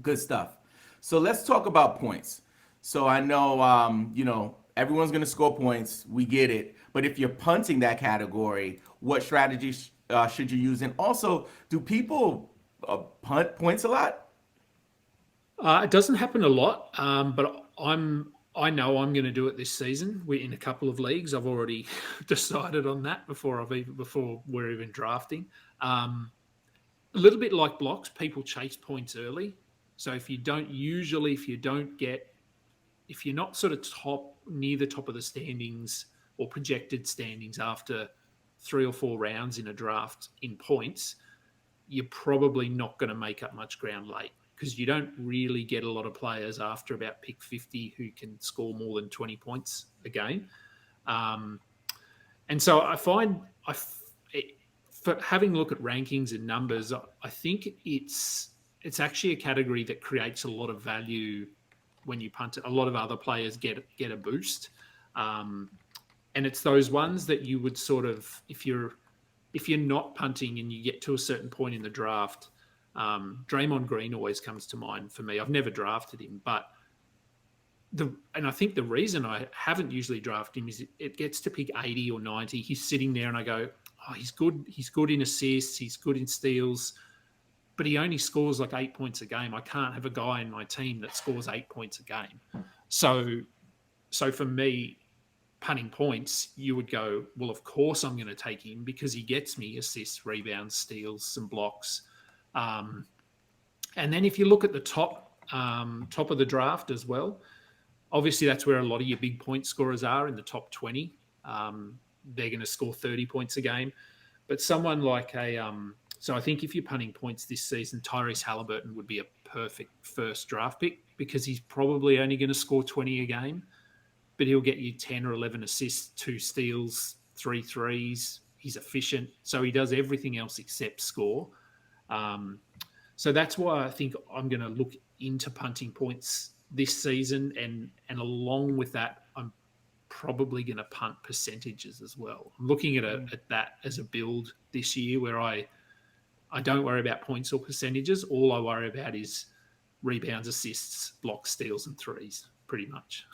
Good stuff. So let's talk about points. So I know, everyone's going to score points. We get it. But if you're punting that category, what strategies should you use? And also, do people punt points a lot? It doesn't happen a lot, but I know I'm going to do it this season. We're in a couple of leagues. I've already decided on that before we're even drafting. Um, a little bit like blocks, people chase points early. So if you're not sort of top near the top of the standings or projected standings after 3 or 4 rounds in a draft in points, you're probably not going to make up much ground late because you don't really get a lot of players after about pick 50 who can score more than 20 points a game. Um, and so I find for having a look at rankings and numbers, I think it's actually a category that creates a lot of value when you punt it. A lot of other players get a boost, um, and it's those ones that you would sort of if you're not punting and you get to a certain point in the draft. Draymond Green always comes to mind for me. I've never drafted him, but I think the reason I haven't usually drafted him is it gets to pick 80 or 90. He's sitting there and I go, oh, he's good. He's good in assists. He's good in steals, but he only scores like 8 points a game. I can't have a guy in my team that scores 8 points a game. So, so for me, punting points, you would go, well, of course I'm going to take him because he gets me assists, rebounds, steals, some blocks. Um, and then if you look at the top of the draft as well, obviously that's where a lot of your big point scorers are in the top 20. They're going to score 30 points a game. But someone like so I think if you're punting points this season, Tyrese Halliburton would be a perfect first draft pick because he's probably only going to score 20 a game, but he'll get you 10 or 11 assists, 2 steals, 3 threes. He's efficient. So he does everything else except score. Um, so that's why I think I'm going to look into punting points this season. And along with that, I'm probably going to punt percentages as well. I'm looking at that as a build this year where I don't worry about points or percentages. All I worry about is rebounds, assists, blocks, steals, and threes, pretty much.